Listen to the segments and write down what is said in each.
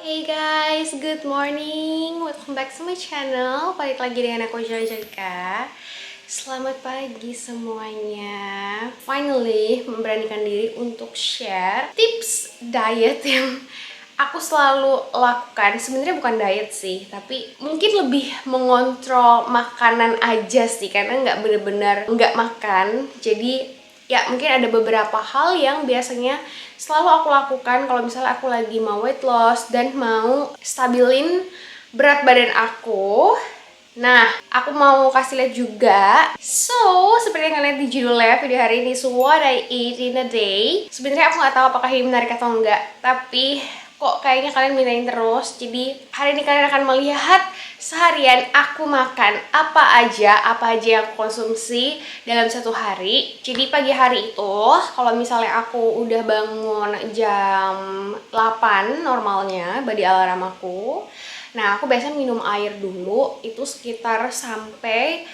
Hey guys, good morning. Welcome back to my channel. Balik lagi dengan aku Jalika. Selamat pagi semuanya. Finally memberanikan diri untuk share tips diet yang aku selalu lakukan. Sebenarnya bukan diet sih, tapi mungkin lebih mengontrol makanan aja sih, karena nggak bener-bener nggak makan. Jadi ya mungkin ada beberapa hal yang biasanya selalu aku lakukan kalau misalnya aku lagi mau weight loss dan mau stabilin berat badan aku. Nah, aku mau kasih lihat juga. So, seperti yang kalian lihat di judulnya video hari ini, so what I eat in a day. Sebenarnya aku nggak tahu apakah ini menarik atau enggak, tapi kok kayaknya kalian mintain terus. Jadi hari ini kalian akan melihat seharian aku makan apa aja yang aku konsumsi dalam satu hari. Jadi pagi hari itu, kalau misalnya aku udah bangun jam 8 normalnya, body alarm aku. Nah, aku biasanya minum air dulu, itu sekitar sampai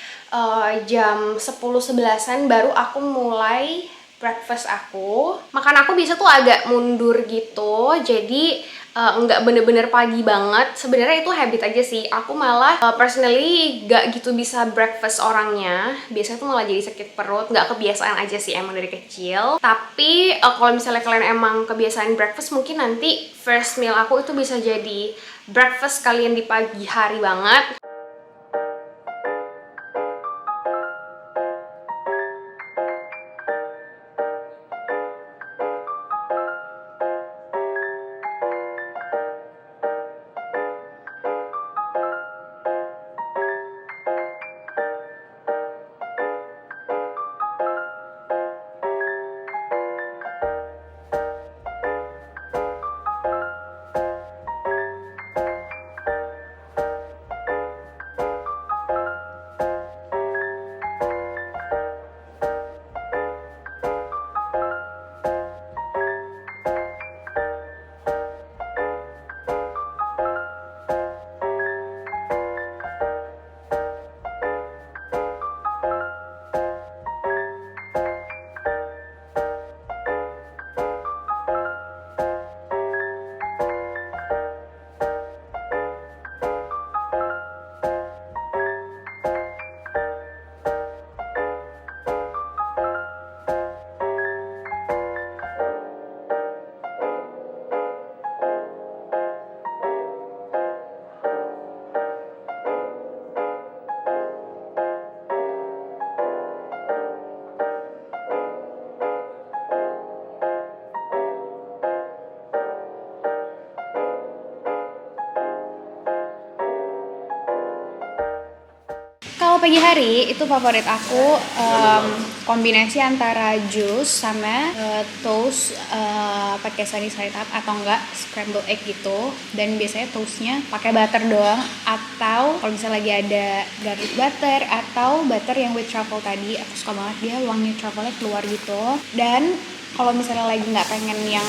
jam 10-11an baru aku mulai breakfast aku. Makan aku biasa tuh agak mundur gitu, jadi nggak bener-bener pagi banget. Sebenarnya itu habit aja sih. Aku malah personally nggak gitu bisa breakfast orangnya. Biasanya tuh malah jadi sakit perut. Nggak kebiasaan aja sih emang dari kecil. Tapi kalau misalnya kalian emang kebiasaan breakfast, mungkin nanti first meal aku itu bisa jadi breakfast kalian di pagi hari banget. Kalau pagi hari itu favorit aku kombinasi antara jus sama toast pakai sunny side up atau enggak scrambled egg gitu. Dan biasanya toastnya pakai butter doang, atau kalau misalnya lagi ada garlic butter atau butter yang with truffle tadi, aku suka banget, dia wangi truffle-nya keluar gitu. Dan kalau misalnya lagi nggak pengen yang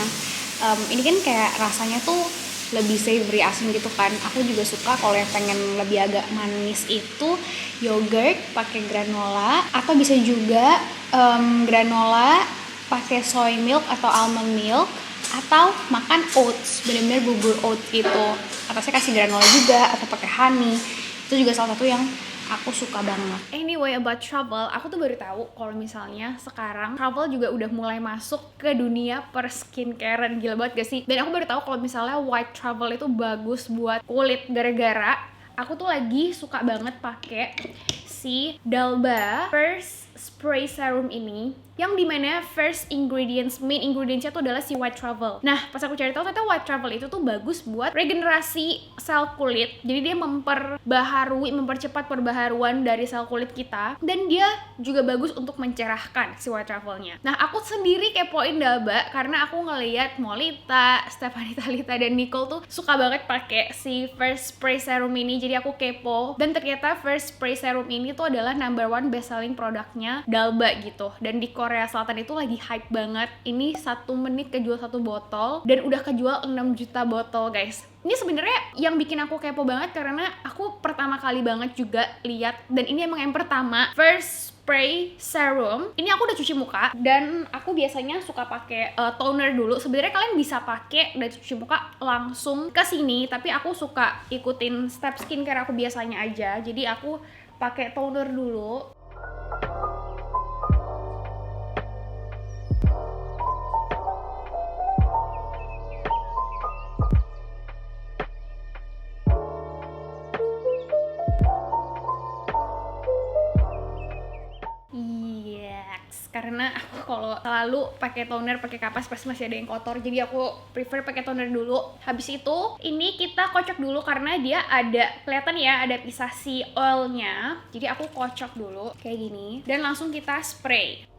ini kan kayak rasanya tuh lebih savory asin gitu kan, aku juga suka kalau yang pengen lebih agak manis itu yogurt pakai granola, atau bisa juga granola pakai soy milk atau almond milk, atau makan oats, bener-bener bubur oats gitu, atau saya kasih granola juga, atau pakai honey. Itu juga salah satu yang aku suka banget. Anyway, about travel, aku tuh baru tahu kalau misalnya sekarang travel juga udah mulai masuk ke dunia per skincarean. Gila banget gak sih? Dan aku baru tahu kalau misalnya white travel itu bagus buat kulit, gara-gara aku tuh lagi suka banget pakai si Dalba First Spray Serum ini, yang dimana main ingredientsnya tuh adalah si white truffle. Nah, pas aku cari tahu ternyata white truffle itu tuh bagus buat regenerasi sel kulit. Jadi dia mempercepat perbaharuan dari sel kulit kita, dan dia juga bagus untuk mencerahkan si white truffle-nya. Nah, aku sendiri kepoin Dalba karena aku ngeliat Molita, Stephanie Talita, dan Nicole tuh suka banget pakai si First Spray Serum ini. Jadi aku kepo, dan ternyata First Spray Serum ini tuh adalah #1 best selling produknya namanya Dalba gitu. Dan di Korea Selatan itu lagi hype banget. Ini 1 menit kejual 1 botol dan udah kejual 6 juta botol guys. Ini sebenarnya yang bikin aku kepo banget karena aku pertama kali banget juga lihat, dan ini emang yang pertama, first spray serum. Ini aku udah cuci muka dan aku biasanya suka pakai toner dulu. Sebenarnya kalian bisa pakai dan cuci muka langsung ke sini, tapi aku suka ikutin step skincare aku biasanya aja. Jadi aku pakai toner dulu. Karena aku kalau selalu pakai toner, pakai kapas pasti masih ada yang kotor, jadi aku prefer pakai toner dulu. Habis itu ini kita kocok dulu karena dia ada, kelihatan ya, ada pisah si oilnya. Jadi aku kocok dulu kayak gini dan langsung kita spray.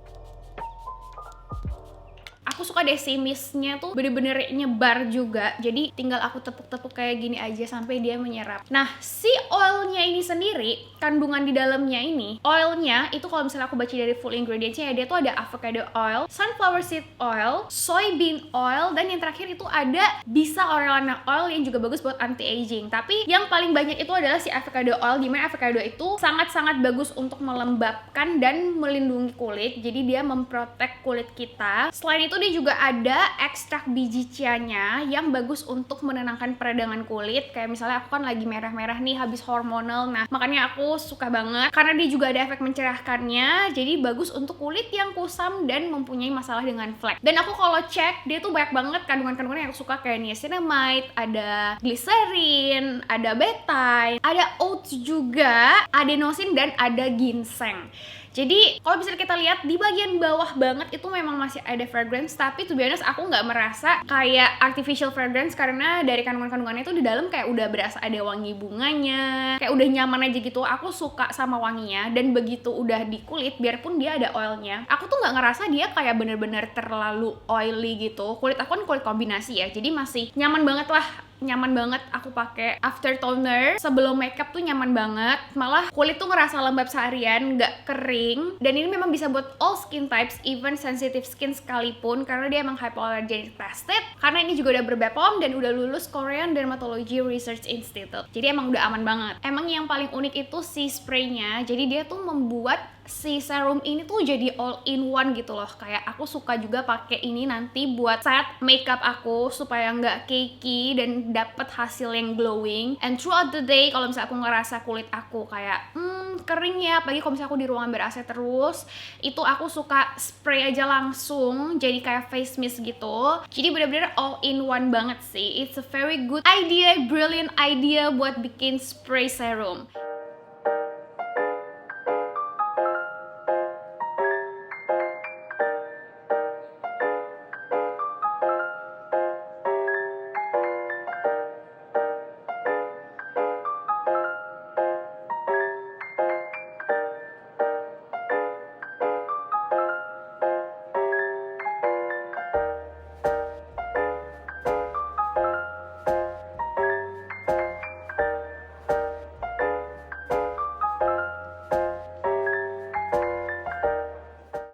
Aku suka deh si mistnya tuh bener-bener nyebar juga, jadi tinggal aku tepuk-tepuk kayak gini aja sampai dia menyerap. Nah, si oilnya ini sendiri, kandungan di dalamnya ini, oilnya itu kalau misalnya aku baca dari full ingredientsnya ya, dia tuh ada avocado oil, sunflower seed oil, soybean oil, dan yang terakhir itu ada bisa orelana oil yang juga bagus buat anti-aging. Tapi yang paling banyak itu adalah si avocado oil, dimana avocado itu sangat-sangat bagus untuk melembabkan dan melindungi kulit, jadi dia memprotek kulit kita. Selain itu dia juga ada ekstrak biji chia-nya yang bagus untuk menenangkan peradangan kulit. Kayak misalnya aku kan lagi merah-merah nih habis hormonal, nah makanya aku suka banget karena dia juga ada efek mencerahkannya, jadi bagus untuk kulit yang kusam dan mempunyai masalah dengan flek. Dan aku kalau cek dia tuh banyak banget kandungan-kandungan yang aku suka, kayak niacinamide, ada glycerin, ada betaine, ada oats juga, adenosin, dan ada ginseng. Jadi kalau bisa kita lihat di bagian bawah banget itu memang masih ada fragrance, tapi to be honest aku nggak merasa kayak artificial fragrance karena dari kandungan-kandungannya itu di dalam kayak udah berasa ada wangi bunganya, kayak udah nyaman aja gitu. Aku suka sama wanginya, dan begitu udah di kulit, biarpun dia ada oilnya, aku tuh nggak ngerasa dia kayak bener-bener terlalu oily gitu. Kulit aku kan kulit kombinasi ya, jadi masih nyaman banget lah. Nyaman banget aku pakai after toner sebelum makeup tuh nyaman banget. Malah kulit tuh ngerasa lembab seharian, nggak kering. Dan ini memang bisa buat all skin types, even sensitive skin sekalipun, karena dia emang hypoallergenic tested. Karena ini juga udah ber-BPOM dan udah lulus Korean Dermatology Research Institute. Jadi emang udah aman banget. Emang yang paling unik itu si spraynya. Jadi dia tuh membuat si serum ini tuh jadi all in one gitu loh. Kayak aku suka juga pakai ini nanti buat set makeup aku supaya nggak cakey dan dapet hasil yang glowing. And throughout the day kalau misalnya aku ngerasa kulit aku kayak kering ya, apalagi kalau misalnya aku di ruangan ber-AC terus, itu aku suka spray aja langsung jadi kayak face mist gitu. Jadi bener-bener all in one banget sih. It's a very good idea, brilliant idea buat bikin spray serum.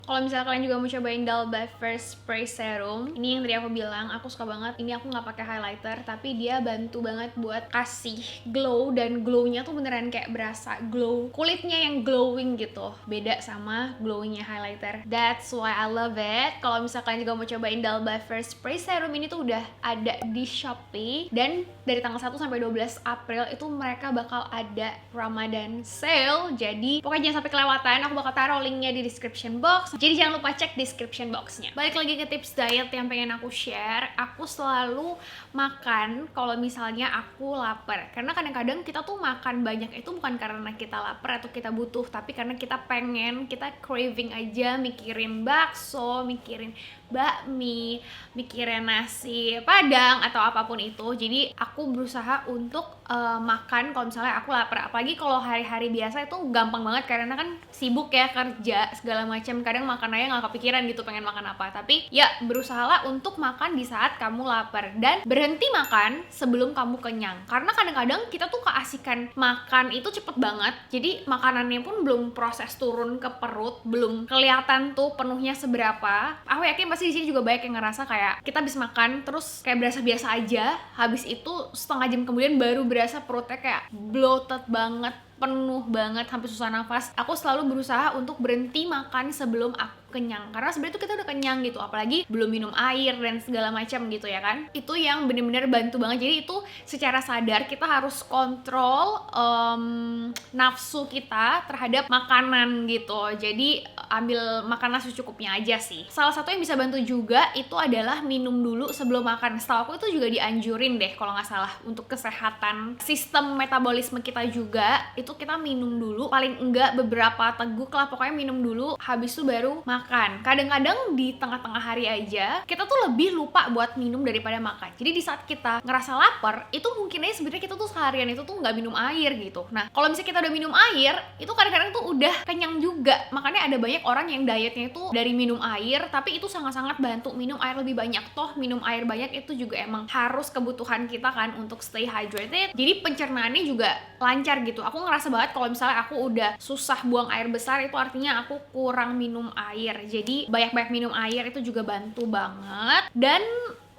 Kalau misalnya kalian juga mau cobain Dalba First Spray Serum, ini yang tadi aku bilang, aku suka banget. Ini aku nggak pakai highlighter, tapi dia bantu banget buat kasih glow, dan glownya tuh beneran kayak berasa glow. Kulitnya yang glowing gitu, beda sama glowingnya highlighter. That's why I love it. Kalau misalnya kalian juga mau cobain Dalba First Spray Serum, ini tuh udah ada di Shopee, dan dari tanggal 1 sampai 12 April itu mereka bakal ada Ramadan sale. Jadi pokoknya jangan sampai kelewatan. Aku bakal taruh linknya di description box. Jadi jangan lupa cek description boxnya. Balik lagi ke tips diet yang pengen aku share. Aku selalu makan kalau misalnya aku lapar. Karena kadang-kadang kita tuh makan banyak itu bukan karena kita lapar atau kita butuh, tapi karena kita pengen, kita craving aja, mikirin bakso, mikirin bakmi, mikirin nasi padang atau apapun itu. Jadi aku berusaha untuk makan kalau misalnya aku lapar. Apalagi kalau hari-hari biasa itu gampang banget karena kan sibuk ya, kerja segala macam, kadang makan aja nggak kepikiran gitu pengen makan apa. Tapi ya berusahalah untuk makan di saat kamu lapar dan berhenti makan sebelum kamu kenyang, karena kadang-kadang kita tuh keasikan makan itu cepet banget, jadi makanannya pun belum proses turun ke perut, belum kelihatan tuh penuhnya seberapa. Aku yakin pasti di sini juga banyak yang ngerasa kayak kita habis makan terus kayak berasa biasa aja, habis itu setengah jam kemudian baru berasa perutnya kayak bloated banget, penuh banget sampai susah nafas. Aku selalu berusaha untuk berhenti makan sebelum aku kenyang, karena sebenarnya tuh kita udah kenyang gitu, apalagi belum minum air dan segala macam gitu ya kan. Itu yang bener-bener bantu banget. Jadi itu secara sadar kita harus kontrol nafsu kita terhadap makanan gitu. Jadi ambil makanlah secukupnya aja sih. Salah satu yang bisa bantu juga itu adalah minum dulu sebelum makan. Setahu aku itu juga dianjurin deh kalau nggak salah, untuk kesehatan sistem metabolisme kita juga, itu kita minum dulu, paling enggak beberapa teguk lah, pokoknya minum dulu, habis itu baru makan. Kadang-kadang di tengah-tengah hari aja kita tuh lebih lupa buat minum daripada makan. Jadi di saat kita ngerasa lapar, itu mungkin aja sebenarnya kita tuh seharian itu tuh nggak minum air gitu. Nah kalau misalnya kita udah minum air, itu kadang-kadang tuh udah kenyang juga. Makanya ada banyak orang yang dietnya itu dari minum air, tapi itu sangat-sangat bantu minum air lebih banyak. Toh minum air banyak itu juga emang harus kebutuhan kita kan untuk stay hydrated, jadi pencernaannya juga lancar gitu. Aku ngerasa banget kalau misalnya aku udah susah buang air besar, itu artinya aku kurang minum air. Jadi banyak-banyak minum air itu juga bantu banget. Dan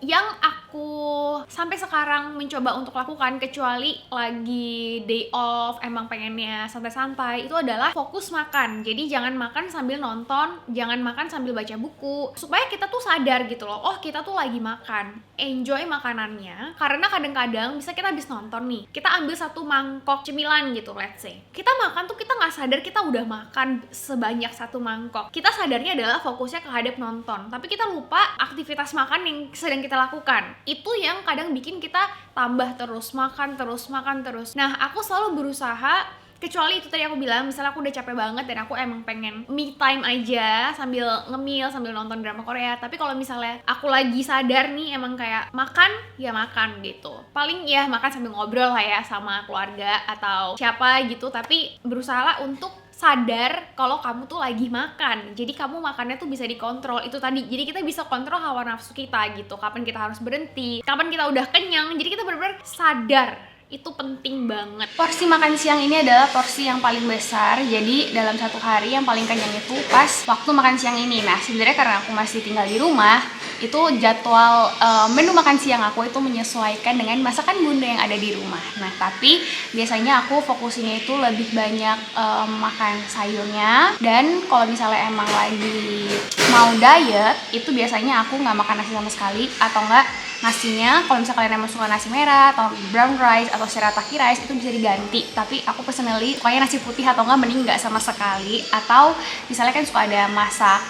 yang aku sampai sekarang mencoba untuk lakukan, kecuali lagi day off emang pengennya santai-santai, itu adalah fokus makan. Jadi jangan makan sambil nonton, jangan makan sambil baca buku, supaya kita tuh sadar gitu loh, oh kita tuh lagi makan, enjoy makanannya. Karena kadang-kadang bisa kita habis nonton nih, kita ambil satu mangkok cemilan gitu, let's say kita makan tuh kita nggak sadar kita udah makan sebanyak satu mangkok. Kita sadarnya adalah fokusnya kehadap nonton, tapi kita lupa aktivitas makan yang sedang kita lakukan. Itu yang kadang bikin kita tambah terus makan terus. Nah aku selalu berusaha, kecuali itu tadi aku bilang, misalnya aku udah capek banget dan aku emang pengen me time aja sambil ngemil, sambil nonton drama Korea. Tapi kalau misalnya aku lagi sadar nih emang kayak makan, ya makan gitu. Paling ya makan sambil ngobrol lah ya sama keluarga atau siapa gitu, tapi berusaha untuk sadar kalau kamu tuh lagi makan. Jadi kamu makannya tuh bisa dikontrol itu tadi. Jadi kita bisa kontrol hawa nafsu kita gitu. Kapan kita harus berhenti, kapan kita udah kenyang. Jadi kita benar-benar sadar. Itu penting banget. Porsi makan siang ini adalah porsi yang paling besar. Jadi dalam satu hari yang paling kenyang itu pas waktu makan siang ini. Nah sebenarnya karena aku masih tinggal di rumah, itu jadwal menu makan siang aku itu menyesuaikan dengan masakan bunda yang ada di rumah. Nah tapi biasanya aku fokusnya itu lebih banyak makan sayurnya. Dan kalau misalnya emang lagi mau diet, itu biasanya aku nggak makan nasi sama sekali, atau enggak nasinya kalau misalnya kalian emang suka nasi merah atau brown rice atau shirataki rice itu bisa diganti. Tapi aku personally sukanya nasi putih, atau enggak mending nggak sama sekali. Atau misalnya kan suka ada masak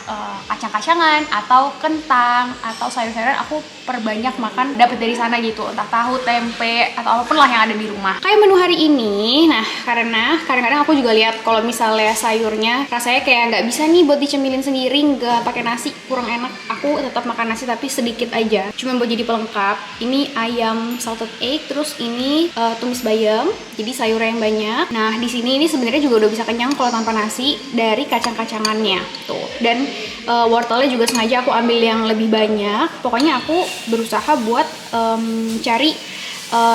kacang-kacangan atau kentang atau sayur-sayuran, aku perbanyak makan dapat dari sana gitu, entah tahu, tempe atau apapun lah yang ada di rumah. Kayak menu hari ini, nah karena kadang-kadang aku juga lihat kalau misalnya sayurnya rasanya kayak nggak bisa nih buat dicemilin sendiri, nggak pakai nasi, kurang enak. Aku tetap makan nasi tapi sedikit aja, cuma buat jadi pelengkap. Ini ayam salted egg, terus ini tumis bayam, jadi sayurnya yang banyak. Nah di sini ini sebenarnya juga udah bisa kenyang kalau tanpa nasi dari kacang-kacangannya tuh. Dan wortelnya juga sengaja aku ambil yang lebih banyak. Pokoknya aku berusaha buat cari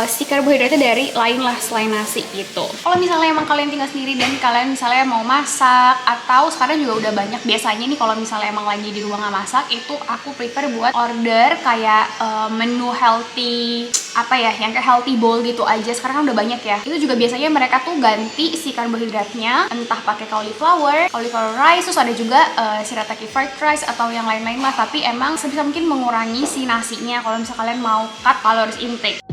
si karbohidratnya dari lain lah selain nasi gitu. Kalau misalnya emang kalian tinggal sendiri dan kalian misalnya mau masak, atau sekarang juga udah banyak, biasanya nih kalau misalnya emang lagi di rumah nggak masak, itu aku prefer buat order kayak menu healthy, apa ya, yang kayak healthy bowl gitu aja. Sekarang kan udah banyak ya. Itu juga biasanya mereka tuh ganti si karbohidratnya, entah pakai cauliflower rice, terus ada juga shirataki fried rice atau yang lain-lain lah. Tapi emang sebisa mungkin mengurangi si nasinya kalau misalnya kalian mau cut calories intake.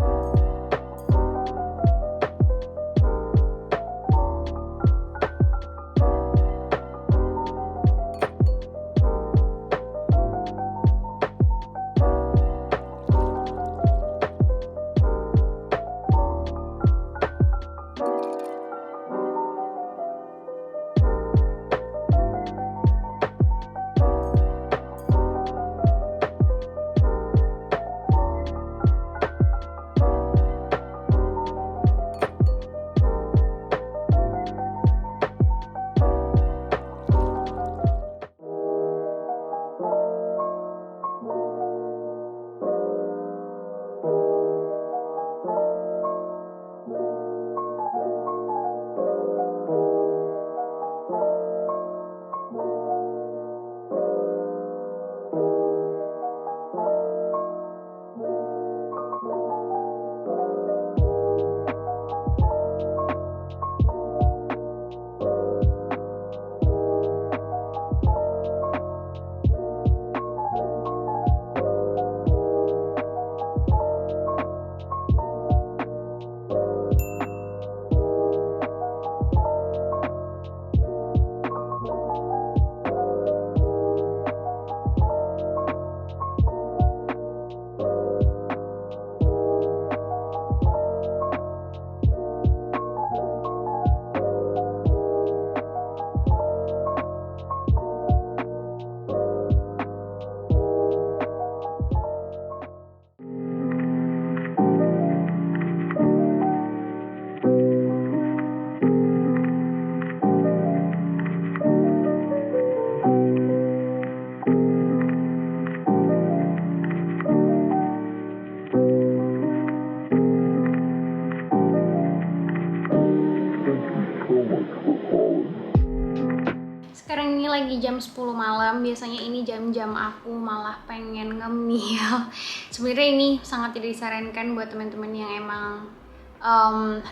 lagi jam 10 malam. Biasanya ini jam-jam aku malah pengen ngemil. Sebenarnya ini sangat tidak disarankan buat teman-teman yang emang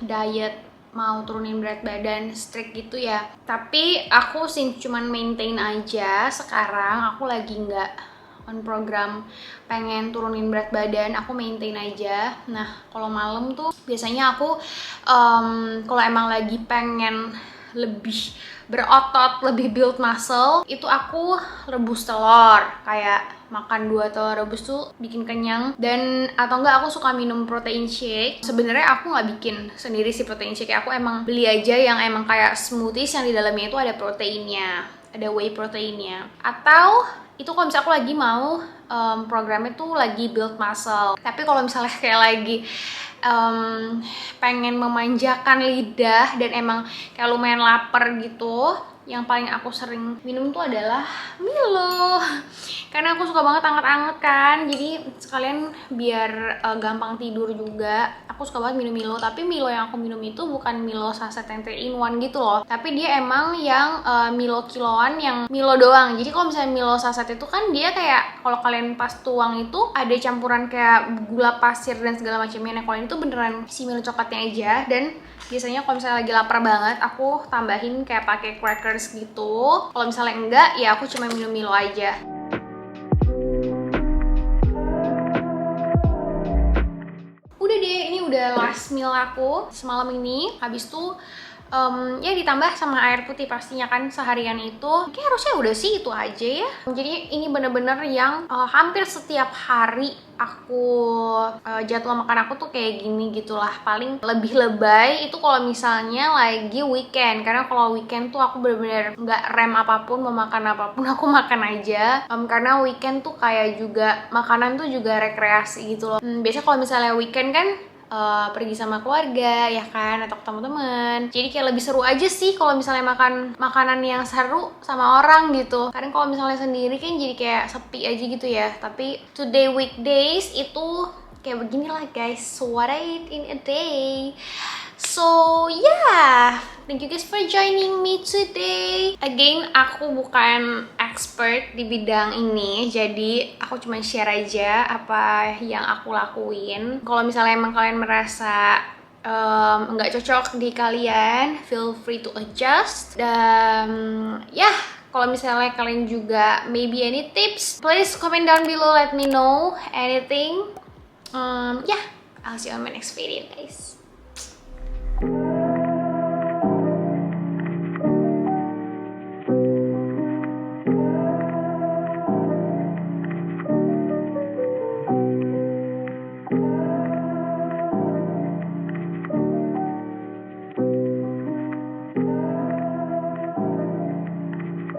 diet, mau turunin berat badan strict gitu ya. Tapi aku sih cuman maintain aja. Sekarang aku lagi nggak on program pengen turunin berat badan, aku maintain aja. Nah kalau malam tuh biasanya aku kalau emang lagi pengen lebih berotot, lebih build muscle, itu aku rebus telur, kayak makan 2 telur rebus tuh bikin kenyang. Dan atau enggak aku suka minum protein shake. Sebenarnya aku nggak bikin sendiri sih protein shake, aku emang beli aja yang emang kayak smoothies yang di dalamnya itu ada proteinnya, ada whey proteinnya. Atau itu kalau misalnya aku lagi mau programnya tuh lagi build muscle. Tapi kalau misalnya kayak lagi pengen memanjakan lidah dan emang kayak lumayan lapar gitu, yang paling aku sering minum tuh adalah Milo. Karena aku suka banget anget-anget kan, jadi sekalian biar gampang tidur juga, aku suka banget minum Milo. Tapi Milo yang aku minum itu bukan Milo saset yang 3-in-1 gitu loh, tapi dia emang yang Milo kiloan, yang Milo doang. Jadi kalau misalnya Milo saset itu kan dia kayak, kalau kalian pas tuang itu ada campuran kayak gula pasir dan segala macamnya. Nah kalau ini tuh beneran si Milo coklatnya aja. Dan biasanya kalau misalnya lagi lapar banget, aku tambahin kayak pakai crackers gitu. Kalau misalnya enggak, ya aku cuma minum Milo aja. Udah deh, ini udah last meal aku semalam ini. Habis itu ya ditambah sama air putih pastinya kan seharian itu. Kayak harusnya udah sih itu aja ya. Jadi ini bener-bener yang hampir setiap hari aku jadwal makan aku tuh kayak gini gitulah. Paling lebih lebay itu kalau misalnya lagi weekend, karena kalau weekend tuh aku bener-bener nggak rem apapun, mau makan apapun aku makan aja. Karena weekend tuh kayak juga makanan tuh juga rekreasi gitu loh. Biasanya kalau misalnya weekend kan pergi sama keluarga ya kan, atau ketemu teman. Jadi kayak lebih seru aja sih kalau misalnya makan makanan yang seru sama orang gitu. Kadang kalau misalnya sendiri kan jadi kayak sepi aja gitu ya. Tapi today weekdays itu kayak beginilah guys, what I eat in a day. So yeah, thank you guys for joining me today. Again, aku bukan expert di bidang ini, jadi aku cuma share aja apa yang aku lakuin. Kalau misalnya emang kalian merasa nggak cocok di kalian, feel free to adjust. Dan ya, kalau misalnya kalian juga maybe any tips, please comment down below, let me know anything. Yeah, I'll see you on my next video guys.